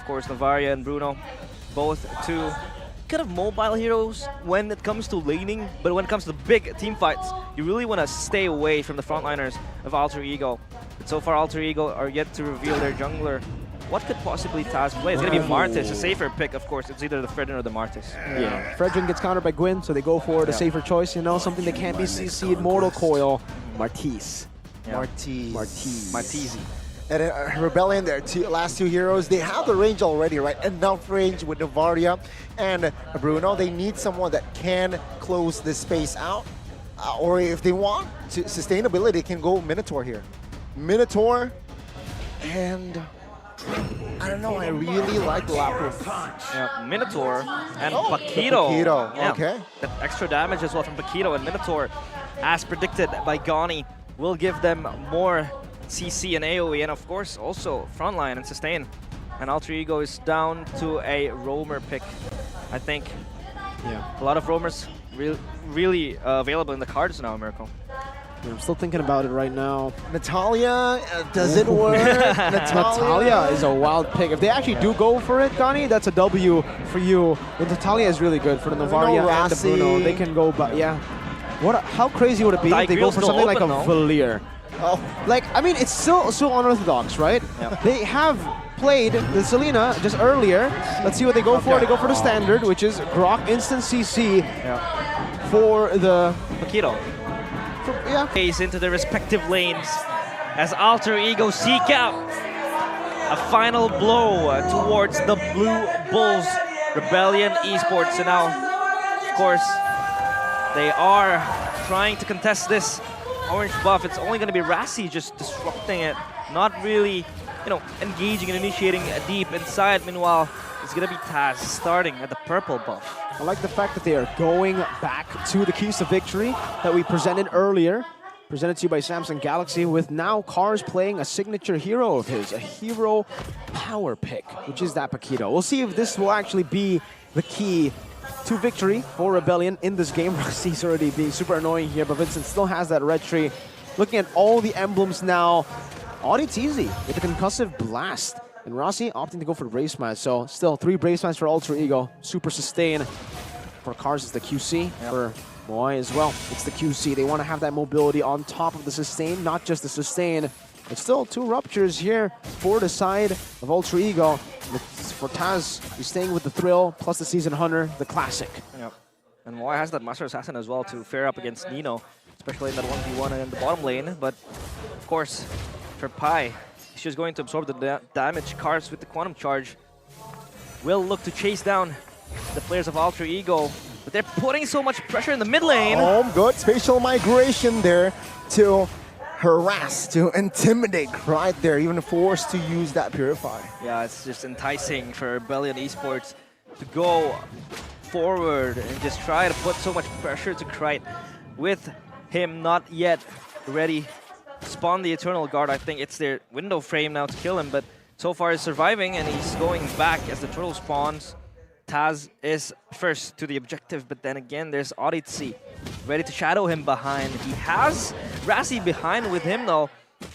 of course, Navaria and Bruno, both two kind of mobile heroes when it comes to laning, but when it comes to big team fights, you really want to stay away from the frontliners of Alter Ego. But so far, Alter Ego are yet to reveal their jungler. What could possibly Taz play? It's going to be Martis, a safer pick, of course. It's either the Fredrin or the Martis. Yeah. Fredrin gets countered by Gwyn, so they go for the safer choice, you know, something that can't be CC'd. Mortal Coil, Martis. Martisi. And Rebellion, their last two heroes, they have the range already, right? Enough range with Navaria and Bruno. They need someone that can close this space out. Or if they want to sustainability, they can go Minotaur here. Minotaur, and I don't know, I really like Lapras. Yeah, Minotaur and Paquito. Paquito, okay. The extra damage as well from Paquito and Minotaur, as predicted by Gani, will give them more CC and AoE, and of course also frontline and sustain. And Alter Ego is down to a roamer pick, I think. Yeah. A lot of roamers really available in the cards now, Miracle. I'm still thinking about it right now. Natalia, does it work? Natalia is a wild pick. If they actually do go for it, Gani, that's a W for you. And Natalia is really good for the Navaria and the Bruno. They can go, but yeah. How crazy would it be if they go for something like a Valier? Oh. Like, I mean, it's still unorthodox, right? Yep. They have played the Selena just earlier. Let's see what they go for. They go for the standard, which is Grok instant CC for the Paquito. Yeah. Pays into their respective lanes as Alter Ego seek out a final blow towards the Blue Bulls Rebellion Esports. And now, of course, they are trying to contest this orange buff. It's only going to be Rassi just disrupting it, not really, engaging and initiating deep inside. Meanwhile, it's going to be Taz starting at the purple buff. I like the fact that they are going back to the keys to victory that we presented earlier. Presented to you by Samsung Galaxy, with now Cars playing a signature hero of his, a hero power pick, which is that Paquito. We'll see if this will actually be the key to victory for Rebellion in this game. Rossi's already being super annoying here, but Vincent still has that red tree. Looking at all the emblems now, Audit's easy with the concussive blast. And Rossi opting to go for Brave Smash, so still 3 Brave Smash for Alter Ego. Super sustain for Cars is the QC, for Moai as well. It's the QC. They want to have that mobility on top of the sustain, not just the sustain. It's still 2 ruptures here for the side of Alter Ego. For Taz, he's staying with the Thrill, plus the Season Hunter, the classic. Yep. And Moai has that Master Assassin as well to fare up against Nino, especially in that 1v1 and in the bottom lane. But, of course, for Pai, he's just going to absorb the damage. Cars with the Quantum Charge will look to chase down the players of Alter Ego, but they're putting so much pressure in the mid lane. Oh, good spatial migration there to harass, to intimidate right there, even forced to use that Purify. Yeah, it's just enticing for Rebellion Esports to go forward and just try to put so much pressure to Krite with him not yet ready to spawn the Eternal Guard. I think it's their window frame now to kill him, but so far he's surviving and he's going back as the turtle spawns. Taz is first to the objective, but then again there's Odyssey ready to shadow him behind. He has Rassi behind with him though,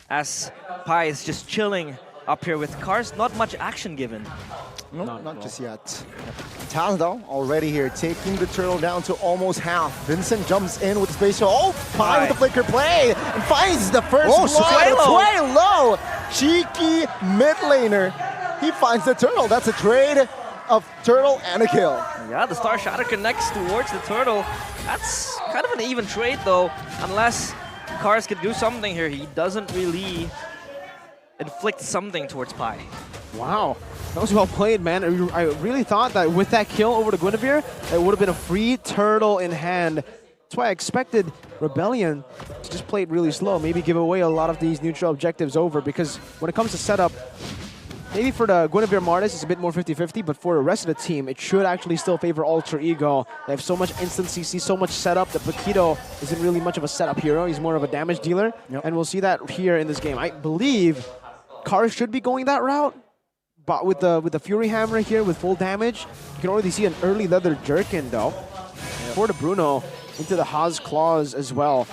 as Pai is just chilling up here with Cars. Not much action given. No, not just yet. Taz though, already here, taking the turtle down to almost half. Vincent jumps in with the spatial. Oh, Pai with the flicker play and finds the first Sway low. Cheeky mid laner. He finds the turtle. That's a trade of turtle and a kill. Yeah, the Star Shatter connects towards the turtle. That's kind of an even trade though, unless Cars could do something here. He doesn't really inflict something towards Pai. Wow, that was well played, man. I really thought that with that kill over to Guinevere, it would have been a free turtle in hand. That's why I expected Rebellion to just play it really slow, maybe give away a lot of these neutral objectives over, because when it comes to setup, maybe for the Guinevere Martis, it's a bit more 50-50, but for the rest of the team, it should actually still favor Alter Ego. They have so much instant CC, so much setup that Paquito isn't really much of a setup hero. He's more of a damage dealer, and we'll see that here in this game. I believe Cars should be going that route, but with the Fury Hammer here with full damage, you can already see an early leather jerkin though. For the Bruno, into the Haas Claws as well.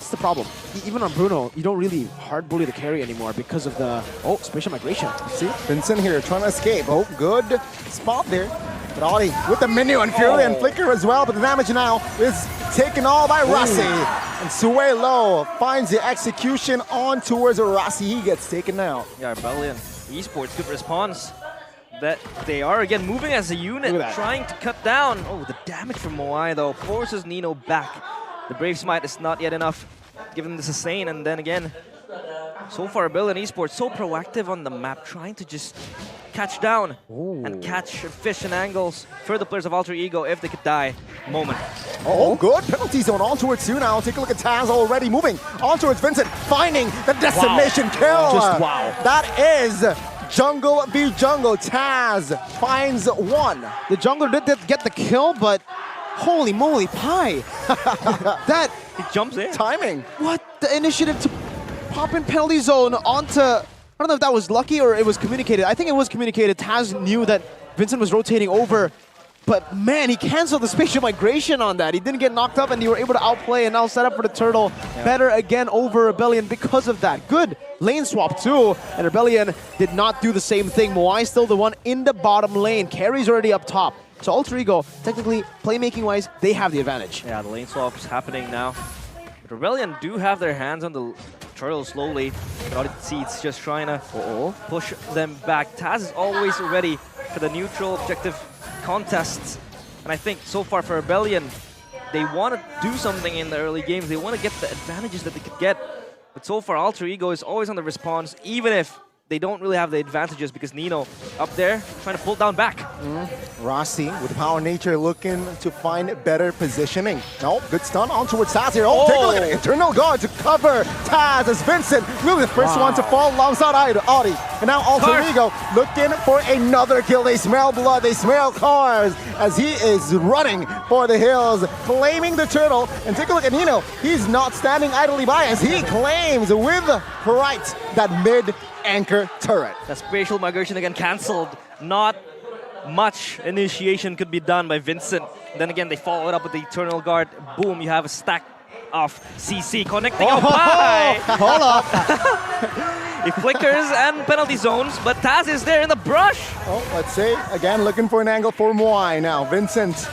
that's the problem. Even on Bruno, you don't really hard bully the carry anymore because of the spatial migration. See, Vincent here trying to escape. Oh, good spot there. But Audi with the menu and Fury and Flicker as well, but the damage now is taken all by Rossi. And Suelo finds the execution on towards Rossi. He gets taken now. Yeah, Rebellion Esports, good response. That they are again moving as a unit, trying to cut down. Oh, the damage from Moai though forces Nino back. The Brave Smite is not yet enough, giving the sustain, and then again, so far Rebellion Esports so proactive on the map, trying to just catch down and catch fish and angles for the players of Alter Ego if they could die. Moment. Oh, good penalty zone on towards you now. Take a look at Taz already moving on towards Vincent, finding the decimation kill. Just wow. That is Jungle v Jungle. Taz finds one. The jungler did get the kill, but holy moly pie. That He jumps in. timing. What? The initiative to pop in penalty zone onto... I don't know if that was lucky or it was communicated. I think it was communicated. Taz knew that Vincent was rotating over, but man, he canceled the spatial migration on that. He didn't get knocked up and they were able to outplay and now set up for the turtle. Better again over Rebellion because of that. Good lane swap too, and Rebellion did not do the same thing. Moai still the one in the bottom lane. Carry's already up top. So Alter Ego, technically, playmaking-wise, they have the advantage. Yeah, the lane swap is happening now. But Rebellion do have their hands on the turtle slowly. But Seeds just trying to push them back. Taz is always ready for the neutral objective contests. And I think so far for Rebellion, they want to do something in the early games. They want to get the advantages that they could get. But so far, Alter Ego is always on the response, even if they don't really have the advantages because Nino up there trying to pull down back. Rossi with Power Nature looking to find better positioning. No, good stun on towards Taz here. Oh, take a look at it. Eternal Guard to cover Taz as Vincent really the first one to fall alongside Audi. And now Alter Ego looking for another kill. They smell blood, they smell cars as he is running for the hills, claiming the turtle. And take a look at Nino. He's not standing idly by as he claims with pride that mid anchor turret. The spatial migration again cancelled. Not much initiation could be done by Vincent. Then again, they follow it up with the Eternal Guard. Boom, you have a stack of CC connecting. Oh, bye! Hold up. It flickers and penalty zones, but Taz is there in the brush. Oh, let's see. Again, looking for an angle for Moai now. Vincent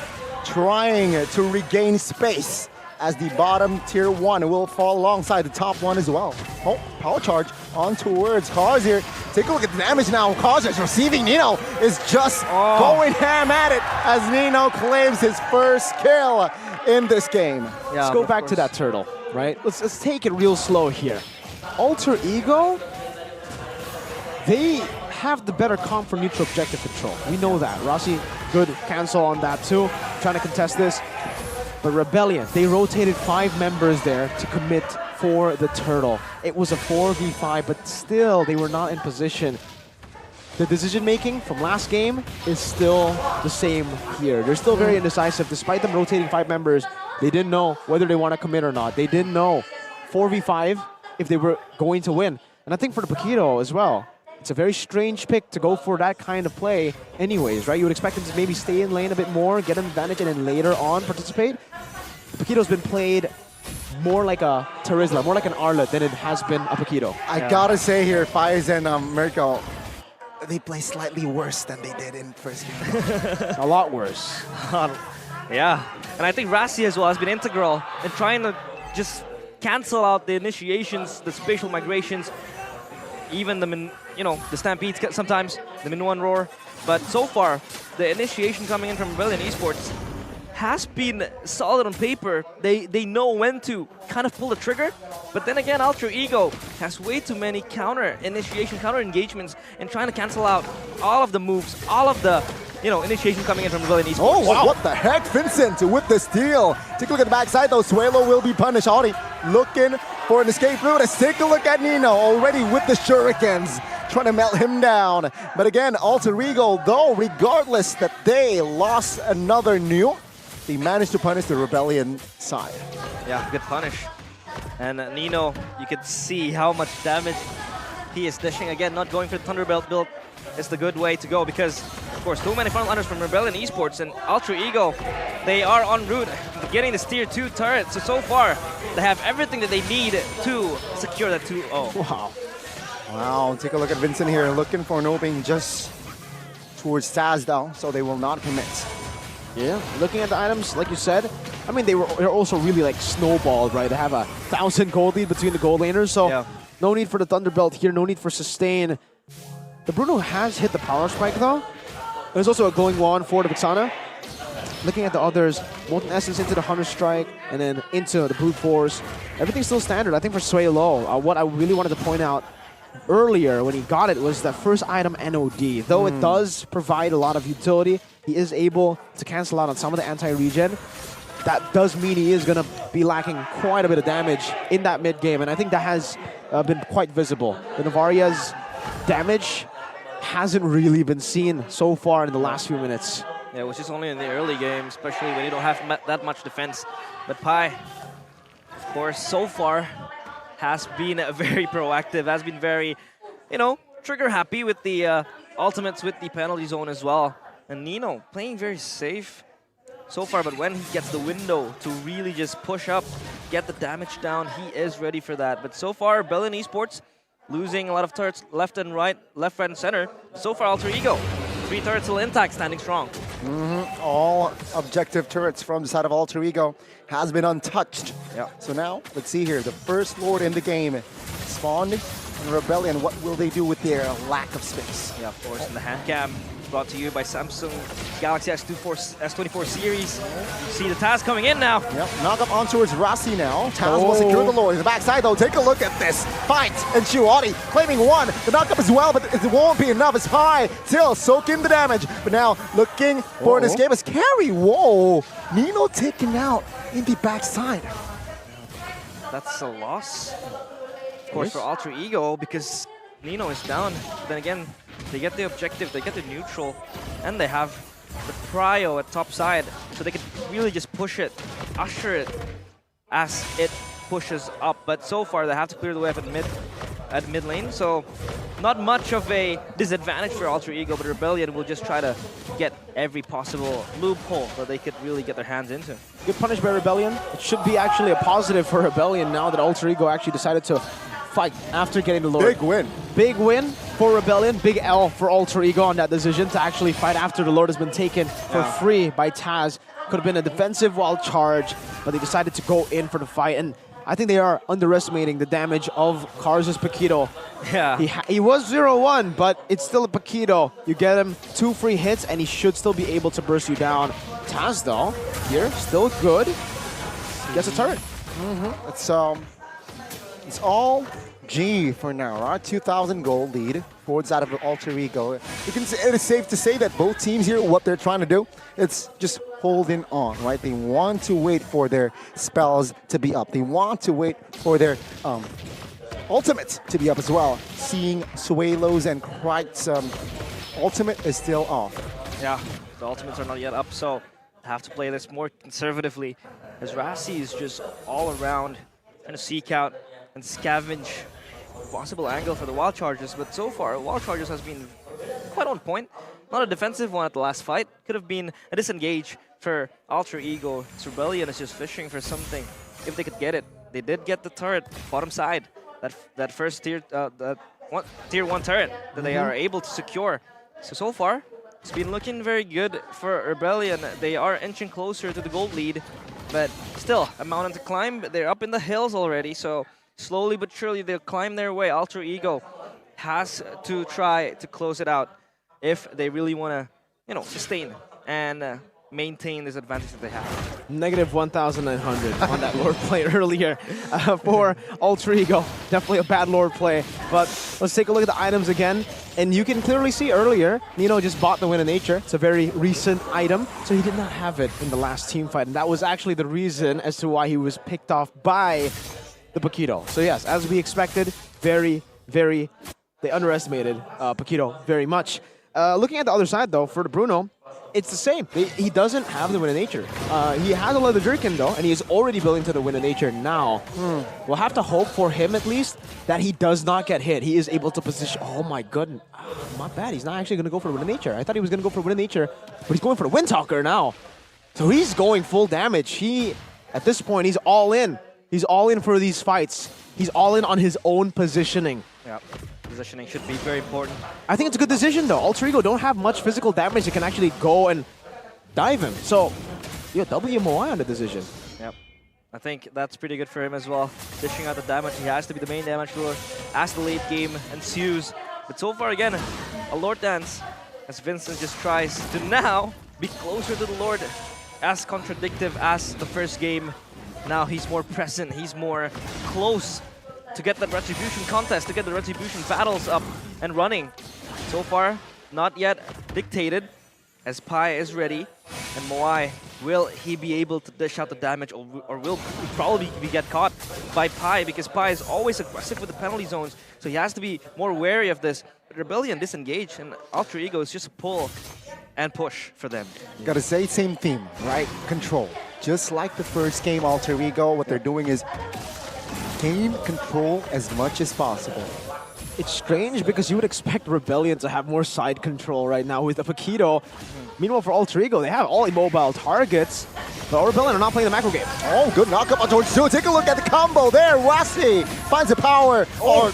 trying to regain space as the bottom tier 1 will fall alongside the top one as well. Oh, power charge on towards Cars here. Take a look at the damage now. Cars is receiving. Nino is just going ham at it as Nino claims his first kill in this game. Yeah, let's go back to that turtle, right? Let's take it real slow here. Alter Ego, they have the better comp for neutral objective control. We know that. Rossi, good cancel on that too. Trying to contest this. But Rebellion, they rotated 5 members there to commit for the turtle. It was a 4v5, but still they were not in position. The decision-making from last game is still the same here. They're still very indecisive. Despite them rotating 5 members, they didn't know whether they want to commit or not. They didn't know 4v5 if they were going to win. And I think for the Paquito as well, it's a very strange pick to go for that kind of play anyways, right? You would expect them to maybe stay in lane a bit more, get an advantage, and then later on participate. Paquito's been played more like a Terizla, more like an Arlet than it has been a Paquito. I gotta say here, Fires and Mirko, they play slightly worse than they did in first game. A lot worse. Yeah, and I think Rossi as well has been integral in trying to just cancel out the initiations, the spatial migrations, even the the stampedes sometimes, the min 1 roar. But so far, the initiation coming in from Rebellion Esports has been solid on paper. They know when to kind of pull the trigger, but then again, Alter Ego has way too many counter initiation, counter engagements, and trying to cancel out all of the moves, all of the initiation coming in from Rebellion Esports. Oh, wow. What the heck? Vincent with the steal. Take a look at the backside though. Suelo will be punished. Audi looking for an escape route. Let's take a look at Nino already with the shurikens, trying to melt him down. But again, Alter Ego, though, regardless that they lost another new, they managed to punish the Rebellion side. Yeah, good punish. And Nino, you could see how much damage he is dishing. Again, not going for the Thunderbolt build is the good way to go because course, too many frontliners from Rebellion Esports and Ultra Ego. They are en route to getting this tier 2 turret. So far, they have everything that they need to secure that 2-0. Wow. Wow, take a look at Vincent here, looking for an opening just towards Taz though, so they will not commit. Yeah, looking at the items, like you said, I mean, they're also really like snowballed, right? They have a 1,000 gold lead between the gold laners, so Yeah. no need for the Thunderbelt here, no need for sustain. The Bruno has hit the power spike though. There's also a glowing wand for the Vixana. Looking at the others, Molten Essence into the Hunter Strike, and then into the Brute Force. Everything's still standard. I think for Sway Low, what I really wanted to point out earlier when he got it was that first item NOD. Though it does provide a lot of utility, he is able to cancel out on some of the anti-regen. That does mean he is going to be lacking quite a bit of damage in that mid game, and I think that has been quite visible. The Navaria's damage hasn't really been seen so far in the last few minutes. Yeah, which is only in the early game, especially when you don't have that much defense. But Pi, of course, so far has been very proactive, has been very, you know, trigger happy with the ultimates with the penalty zone as well. And Nino playing very safe so far, but when he gets the window to really just push up, get the damage down, he is ready for that. But so far, Rebellion Esports losing a lot of turrets left and right, left, right, and center. So far, Alter Ego, 3 turrets still intact, standing strong. All objective turrets from the side of Alter Ego has been untouched. Yeah. So now, let's see here, the first Lord in the game spawned in Rebellion. What will they do with their lack of space? Yeah, of course, and the hand cam brought to you by Samsung Galaxy S24 series. You see the Taz coming in now. Yep, knock up on towards Rossi now. Taz will secure the Lord. In the backside though, take a look at this fight. And Shuadi claiming one. The knockup as well, but it won't be enough. It's Pi still soaking the damage. But now looking for an escape as carry. Whoa, Nino taken out in the backside. That's a loss, of course, for Alter Ego, because Nino is down. But then again, they get the objective, they get the neutral, and they have the prio at top side, so they can really just push it, usher it as it pushes up. But so far, they have to clear the way up at mid lane, so not much of a disadvantage for Alter Ego, but Rebellion will just try to get every possible loophole that they could really get their hands into. Good punish by Rebellion. It should be actually a positive for Rebellion now that Alter Ego actually decided to fight after getting the Lord. Big win. Big win for Rebellion. Big L for Alter Ego on that decision to actually fight after the Lord has been taken for free by Taz. Could have been a defensive wild charge, but they decided to go in for the fight. And I think they are underestimating the damage of Kars' Paquito. Yeah. He was 0-1, but it's still a Paquito. You get him 2 free hits, and he should still be able to burst you down. Taz, though, here, still good. Gets a turret. It's all G for now, right? 2,000 gold lead towards that of Alter Ego. It is safe to say that both teams here, what they're trying to do, it's just holding on, right? They want to wait for their spells to be up. They want to wait for their ultimates to be up as well. Seeing Suelo's and Kright's ultimate is still off. Yeah, the ultimates are not yet up, so have to play this more conservatively, as Rassi is just all around trying to seek out and scavenge possible angle for the Wild Chargers, but so far, Wild Chargers has been quite on point. Not a defensive one at the last fight. Could have been a disengage for Alter Ego. Rebellion is just fishing for something, if they could get it. They did get the turret, bottom side. That first tier 1 turret that they are able to secure. So far, it's been looking very good for Rebellion. They are inching closer to the gold lead, but still, a mountain to climb. They're up in the hills already, so slowly but surely they'll climb their way. Alter Ego has to try to close it out if they really want to, you know, sustain and maintain this advantage that they have. Negative 1,900 on that Lord play earlier for Alter Ego. Definitely a bad Lord play, but let's take a look at the items again. And you can clearly see earlier, Nino just bought the Wind of Nature. It's a very recent item, so he did not have it in the last team fight. And that was actually the reason as to why he was picked off by the Paquito. So yes, as we expected, they underestimated Paquito very much. Looking at the other side though, for the Bruno, it's the same. He doesn't have the Winner Nature. He has a Leather Jerkin though, and he is already building to the Winner Nature now. We'll have to hope for him at least that he does not get hit. He is able to position. Oh my goodness. Not bad. He's not actually going to go for the Winner Nature. I thought he was going to go for Winner Nature, but he's going for the Windtalker now. So he's going full damage. At this point, he's all in. He's all in for these fights. He's all in on his own positioning. Yeah, positioning should be very important. I think it's a good decision though. Alter Ego don't have much physical damage that can actually go and dive him. So, yeah, WMOI on the decision. Yep. I think that's pretty good for him as well. Dishing out the damage, he has to be the main damage dealer as the late game ensues. But so far, again, a Lord Dance as Vincent just tries to now be closer to the Lord, as contradictive as the first game. Now he's more present, he's more close to get that Retribution contest, to get the Retribution battles up and running. So far, not yet dictated, as Pi is ready. And Moai, will he be able to dish out the damage, or will he probably get caught by Pi, because Pi is always aggressive with the penalty zones, so he has to be more wary of this. Rebellion disengage, and Alter Ego is just a pull and push for them. Gotta say, same theme, right? Control. Just like the first game, Alter Ego, what they're doing is gain control as much as possible. It's strange because you would expect Rebellion to have more side control right now with the Paquito. Meanwhile, for Alter Ego, they have all immobile targets. But Rebellion are not playing the macro game. Oh, good knockup on towards two. Take a look at the combo there. Rossi finds the power, or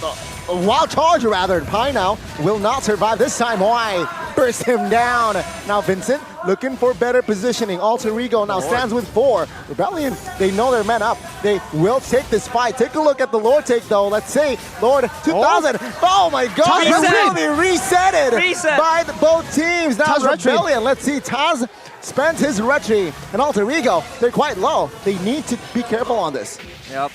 a wild charge rather. And Pi now will not survive this time. Why? Burst him down. Now Vincent looking for better positioning. Alter Ego now stands with 4. Rebellion, they know they're men up. They will take this fight. Take a look at the Lord take though. Let's see, Lord 2000. Oh my God, really reset it by both teams. Now Rebellion, let's see, Taz spent his retry, and Alter Ego, they're quite low. They need to be careful on this. Yep.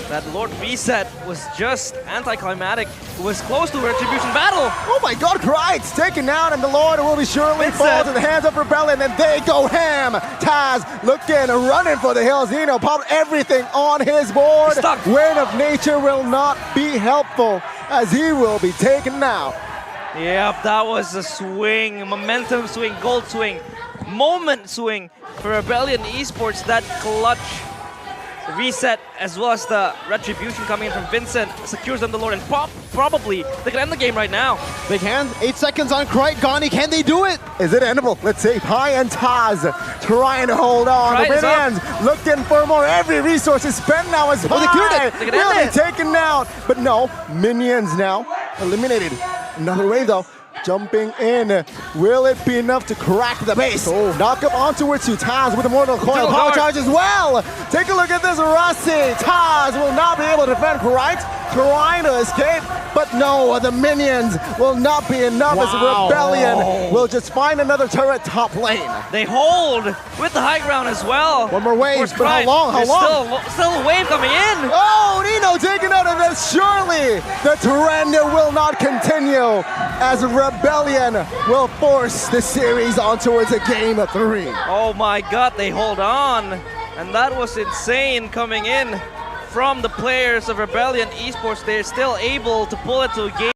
That Lord reset was just anticlimactic. It was close to a Retribution battle. Oh my God, Kright's taken down, and the Lord will be surely fall to the hands of Rebellion, and they go ham. Taz looking, running for the hills. Nino popped everything on his board. Wind of Nature will not be helpful, as he will be taken now. Yep, that was a swing, momentum swing, gold swing, moment swing for Rebellion Esports. That clutch reset, as well as the Retribution coming in from Vincent, secures them the Lord, and probably they can end the game right now. They can. 8 seconds on Kright. Gani, can they do it? Is it endable? Let's see. Pi and Taz trying to hold on. The Minions looking for more. Every resource is spent now as Pi will be taken out. But no, Minions now eliminated. Another wave though. Jumping in. Will it be enough to crack the base? Knock up ontowards to Taz with a Mortal Coil. Power charge as well. Take a look at this. Rossi. Taz will not be able to defend. Kright trying to escape. But no, the Minions will not be enough as Rebellion will just find another turret top lane. They hold with the high ground as well. One more wave, but how long? How long? Still a wave coming in. Oh, Nino taking out of this. Surely the trend will not continue as Rebellion will force the series on towards a game of 3. Oh my God, they hold on. And that was insane coming in from the players of Rebellion Esports. They're still able to pull it to a game.